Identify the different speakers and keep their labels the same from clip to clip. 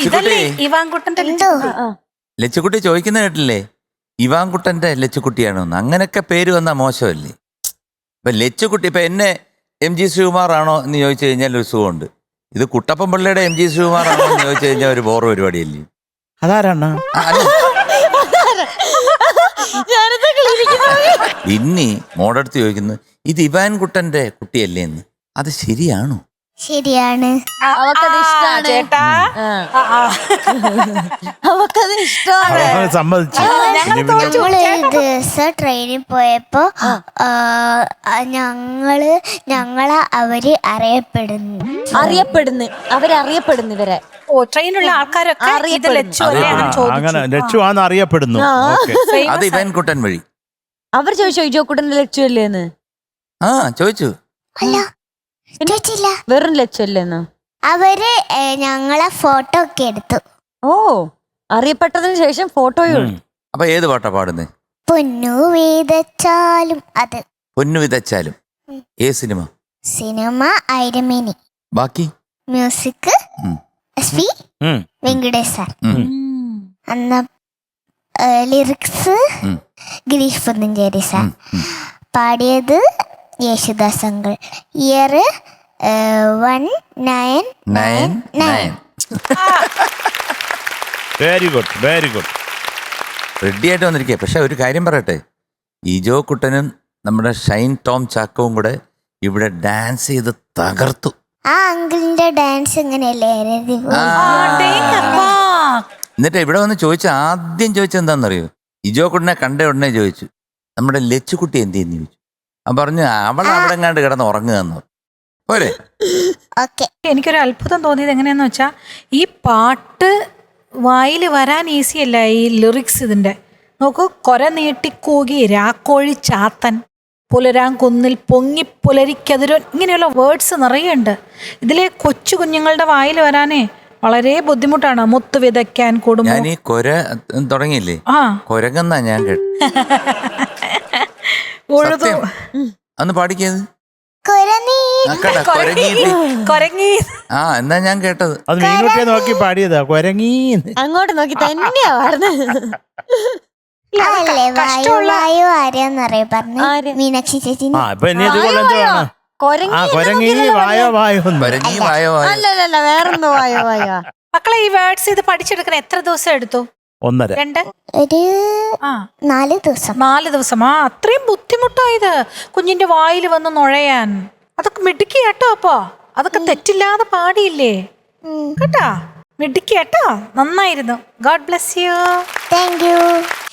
Speaker 1: ലച്ചുകുട്ടി
Speaker 2: ഇവാൻകുട്ടന്റെ
Speaker 1: ലച്ചുകുട്ടി ചോദിക്കുന്ന കേട്ടില്ലേ, ഇവാൻകുട്ടന്റെ ലച്ചുകുട്ടിയാണോന്ന്? അങ്ങനൊക്കെ പേര് വന്നാ മോശമല്ലേ? ഇപ്പൊ ലച്ചുകുട്ടി, ഇപ്പൊ എന്നെ MG ശ്രീകുമാർ ആണോ എന്ന് ചോദിച്ചു കഴിഞ്ഞാൽ ഒരു സുഖമുണ്ട്. ഇത് കുട്ടപ്പൻ പിള്ളയുടെ MG ശ്രീകുമാർ ആണോ എന്ന് ചോദിച്ചു കഴിഞ്ഞാൽ ഒരു ബോർ പരിപാടിയല്ലേ?
Speaker 3: അതാരാണ്?
Speaker 1: ഇനി മോടടുത്ത് ചോദിക്കുന്നു, ഇത് ഇവാൻകുട്ടന്റെ കുട്ടിയല്ലേ എന്ന്. അത് ശരിയാണോ?
Speaker 4: ശരിയാണ്.
Speaker 5: അവക്കത് ഇഷ്ടാണ്
Speaker 2: ചേട്ടാ.
Speaker 5: അവക്കത് ഇഷ്ടമാണ്.
Speaker 3: സമ്മതിച്ചു.
Speaker 4: ഞങ്ങളൊരു ദിവസം ട്രെയിനിൽ പോയപ്പോ ഞങ്ങളെ അവര് അറിയപ്പെടുന്നു
Speaker 5: അവരറിയപ്പെടുന്നു.
Speaker 2: ഓ, ട്രെയിനുള്ള ആൾക്കാരൊക്കെ ഇത് ലച്ചു അല്ലേ
Speaker 3: അങ്ങനെ ലച്ചു ആന്ന് അറിയപ്പെടുന്നു.
Speaker 1: അത് ഇവാൻകുട്ടൻ വഴി
Speaker 5: അവർ ചോദിച്ചോ ഇജോക്കുട്ടന്റെ ലച്ചു അല്ലേന്ന്?
Speaker 1: ആ ചോദിച്ചു.
Speaker 4: അല്ല, ചോദിച്ചില്ല.
Speaker 5: വെറും ലച്ചു അല്ലേന്ന്?
Speaker 4: അവര് ഞങ്ങളെ ഫോട്ടോ ഒക്കെ എടുത്തു.
Speaker 5: ഓ, അറിയപ്പെട്ടതിന് ശേഷം ഫോട്ടോയും.
Speaker 1: അപ്പൊ ഏത് പാട്ടാ പാടുന്നേ?
Speaker 4: പൊന്നു വിതച്ചാലും. അത്
Speaker 1: പൊന്നു വിതച്ചാലും. സിനിമ
Speaker 4: ഐരമേനി.
Speaker 1: ബാക്കി
Speaker 4: മ്യൂസിക് SP വെങ്കടേഷ് സാർ. അന്ന് ലിറിക്സ് ഗിരീഷ് പുത്തഞ്ചേരി സാർ. പാടിയത് Yesudas uncle. Year 1999.
Speaker 3: Very good, very good.
Speaker 1: Ready ആയിട്ട് വന്നിരിക്കുക. പക്ഷെ ഒരു കാര്യം പറയട്ടെ, ഇജോ കുട്ടനും നമ്മുടെ ഷൈൻ ടോം ചാക്കവും കൂടെ ഇവിടെ ഡാൻസ് ചെയ്ത് തകർത്തു.
Speaker 4: ആ അങ്കിളിന്റെ ഡാൻസ് എങ്ങനെയല്ലേ?
Speaker 1: എന്നിട്ട് ഇവിടെ വന്ന് ആദ്യം ചോദിച്ചത് എന്താണെന്നറിയോ? ഇജോ കുട്ടനെ കണ്ട ഉടനെ ചോദിച്ചു, നമ്മുടെ ലച്ചുകുട്ടി എന്ത് ചെയ്യുന്നു ചോദിച്ചു. അവൻ പറഞ്ഞു, അവൾ അവിടെ എങ്ങാണ്ട് കിടന്ന് ഉറങ്ങുകയെന്ന് പറഞ്ഞു. പോരെ?
Speaker 2: എനിക്കൊരു അത്ഭുതം തോന്നിയത് എങ്ങനെയാന്ന് വെച്ചാ, ഈ പാട്ട് വായിൽ വരാൻ ഈസി അല്ല. ഈ ലിറിക്സ് ഇതിന്റെ നോക്കൂ. കൊര നീട്ടിക്കൂകി രാക്കോഴി ചാത്തൻ, പുലരാൻ കുന്നിൽ പൊങ്ങി പുലരിക്കതിരോ, ഇങ്ങനെയുള്ള വേർഡ്സ് നിറയുണ്ട്. ഇതിലെ കൊച്ചു കുഞ്ഞുങ്ങളുടെ വായിൽ വരാനേ വളരെ ബുദ്ധിമുട്ടാണ്. മുത്ത് വിതയ്ക്കാൻ കൂടും.
Speaker 1: ഞാൻ ഈ കൊര തുടങ്ങിയില്ലേ, കൊരങ്ങെന്നാ ഞാൻ കേട്ടു. അന്ന് പാടിക്കത് എന്നാ ഞാൻ കേട്ടത്.
Speaker 3: അത് മീൻകുട്ടിയെ നോക്കി പാടിയതാ. കൊരങ്ങി
Speaker 5: അങ്ങോട്ട് നോക്കി തന്നെയാ പാടുന്നത്.
Speaker 4: മീനാക്ഷി ചേച്ചി.
Speaker 5: അല്ലല്ല, വേറെന്തോ വായോ വായോ.
Speaker 2: മക്കളെ, ഈ വേർഡ്സ് ഇത് പഠിച്ചെടുക്കാൻ എത്ര ദിവസം എടുത്തു?
Speaker 3: 1.5
Speaker 4: ഒരു 4 ദിവസം.
Speaker 2: 4 ദിവസം. അത്രയും ബുദ്ധിമുട്ടായത് കുഞ്ഞിന്റെ വായിൽ വന്ന് നുഴയാൻ. അതൊക്കെ മിടുക്കി കേട്ടോ. അപ്പൊ അതൊക്കെ തെറ്റില്ലാതെ പാടിയില്ലേ കേട്ടാ? മിടുക്കി കേട്ടോ, നന്നായിരുന്നു. God bless you.
Speaker 4: Thank you.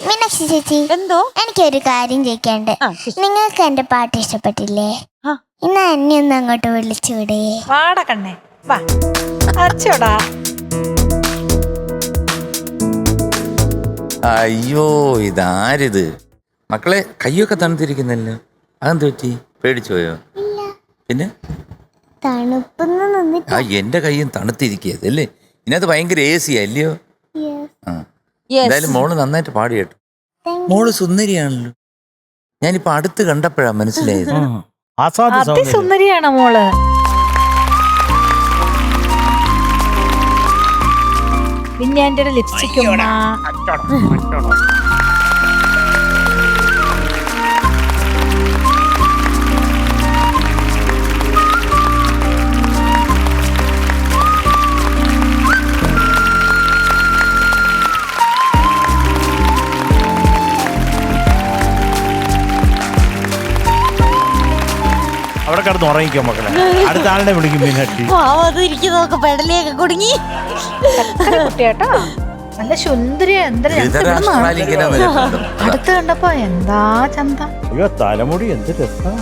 Speaker 4: Meenakshi ചേച്ചി,
Speaker 5: എന്തോ?
Speaker 4: എനിക്കൊരു കാര്യം ചോദിക്കാണ്ട്. നിങ്ങൾക്ക് എന്റെ പാട്ട് ഇഷ്ടപ്പെട്ടില്ലേ? ഇന്ന് എന്നെ ഒന്ന് അങ്ങോട്ട് വിളിച്ചുവിടെ.
Speaker 2: വാടാ കണ്ണേ, വാ. അച്ചോടാ.
Speaker 1: അയ്യോ, ഇതാരിത്? മക്കളെ, കയ്യൊക്കെ തണുത്തിരിക്കുന്നല്ലോ. അതെന്ത് പറ്റി? പേടിച്ചു പോയോ? പിന്നെ എന്റെ കയ്യും തണുത്തിരിക്കുകയത് അല്ലേ? ഇതിനകത്ത് ഭയങ്കര AC അല്ലയോ? എന്തായാലും മോള് നന്നായിട്ട് പാടി കേട്ടോ. മോള് സുന്ദരിയാണല്ലോ. ഞാനിപ്പോ അടുത്ത് കണ്ടപ്പോഴാ മനസ്സിലായത്.
Speaker 2: സുന്ദരിയാണ് മോള്. പിന്നെ എന്റെ ലിപ്സ്റ്റിക്കും
Speaker 3: അവിടെ കിടന്ന് ഉറങ്ങിക്കോ മക്കളെ. അടുത്ത ആളിനെ വിളിക്കും. മീനാക്ഷി
Speaker 5: ഇരിക്കുന്നതൊക്കെ പെടലിയൊക്കെ കുടുങ്ങി.
Speaker 2: കുട്ടിയാട്ടോ, നല്ല സുന്ദരി. അടുത്ത് കണ്ടപ്പോ എന്താ ചന്ത.
Speaker 3: അയ്യോ, തലമുടി എന്ത് രസം.